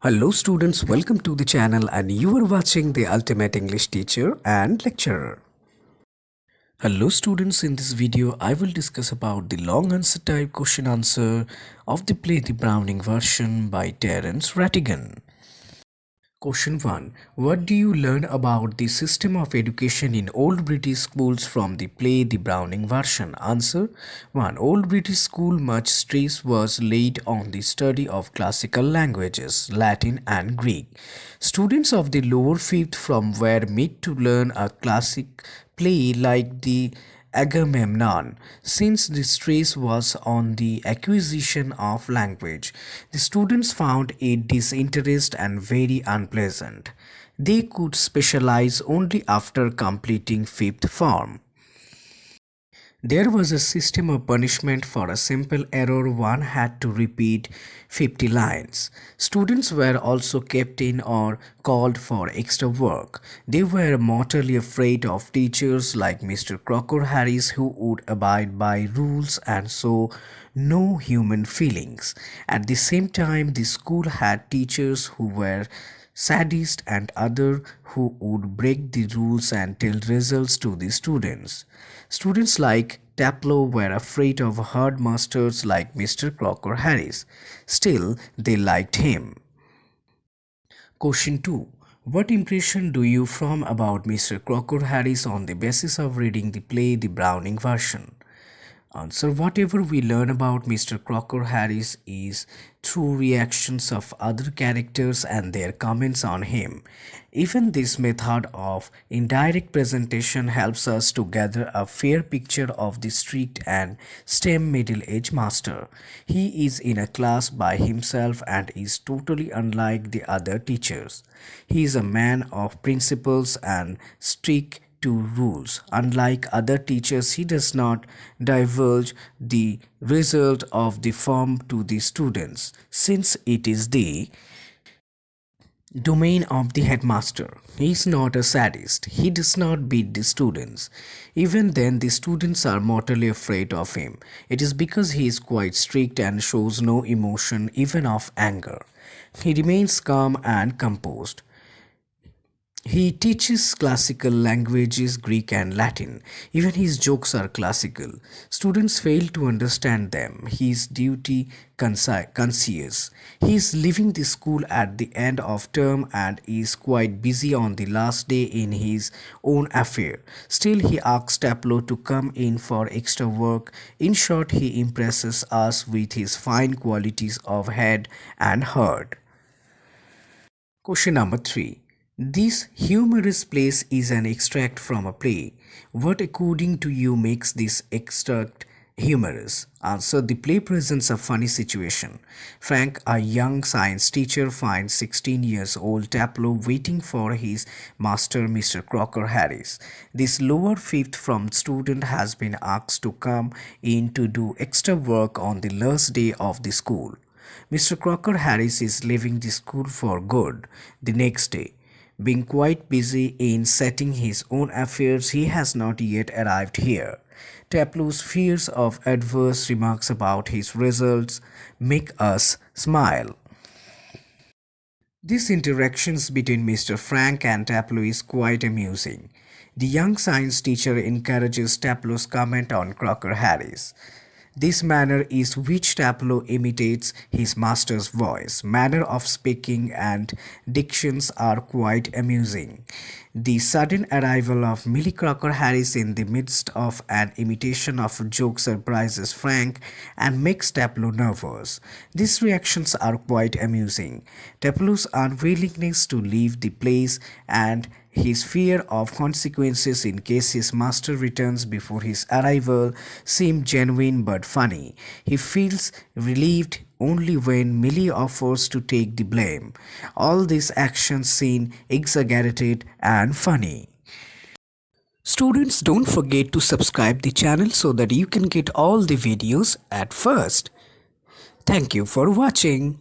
Hello students, welcome to the channel and you are watching the Ultimate English Teacher and Lecturer. Hello students, in this video I will discuss about the long answer type question answer of the play The Browning Version by Terence Rattigan. Question 1. What do you learn about the system of education in Old British schools from the play The Browning Version? Answer 1. Old British school, much stress was laid on the study of classical languages, Latin and Greek. Students of the lower fifth from were made to learn a classic play like the Agamemnon. Since the stress was on the acquisition of language, the students found it disinteresting and very unpleasant. They could specialize only after completing fifth form. There was a system of punishment for a simple error. One had to repeat 50 lines. Students were also kept in or called for extra work. They were mortally afraid of teachers like Mr. Crocker Harris, who would abide by rules and show no human feelings. At the same time, the school had teachers who were sadists and others who would break the rules and tell results to the students. Students like Taplow were afraid of hard masters like Mr. Crocker Harris. Still, they liked him. Question 2. What impression do you form about Mr. Crocker Harris on the basis of reading the play The Browning Version? Answer. Whatever we learn about Mr. Crocker Harris is through reactions of other characters and their comments on him. Even this method of indirect presentation helps us to gather a fair picture of the strict and stern middle-aged master. He is in a class by himself and is totally unlike the other teachers. He is a man of principles and strict to rules. Unlike other teachers, he does not divulge the result of the form to the students, since it is the domain of the headmaster. He is not a sadist. He does not beat the students. Even then, the students are mortally afraid of him. It is because he is quite strict and shows no emotion, even of anger. He remains calm and composed. He teaches classical languages, Greek and Latin. Even his jokes are classical. Students fail to understand them. He is duty conscious. He is leaving the school at the end of term and is quite busy on the last day in his own affair. Still, he asks Taplow to come in for extra work. In short, he impresses us with his fine qualities of head and heart. Question number 3. This humorous place is an extract from a play. What according to you makes this extract humorous? Answer. The play presents a funny situation. Frank, a young science teacher, finds 16 years old Taplow waiting for his master Mr. Crocker Harris. This lower fifth from student has been asked to come in to do extra work on the last day of the school. Mr. Crocker Harris is leaving the school for good the next day. Being quite busy in setting his own affairs, he has not yet arrived here. Taplow's fears of adverse remarks about his results make us smile. These interactions between Mr. Frank and Taplow is quite amusing. The young science teacher encourages Taplow's comment on Crocker Harris. This manner is which Taplow imitates his master's voice. Manner of speaking and dictions are quite amusing. The sudden arrival of Millie Crocker Harris in the midst of an imitation of a joke surprises Frank and makes Taplow nervous. These reactions are quite amusing. Taplow's unwillingness to leave the place and his fear of consequences in case his master returns before his arrival seem genuine but funny. He feels relieved only when Millie offers to take the blame. All these actions seem exaggerated and funny. Students, don't forget to subscribe the channel so that you can get all the videos at first. Thank you for watching.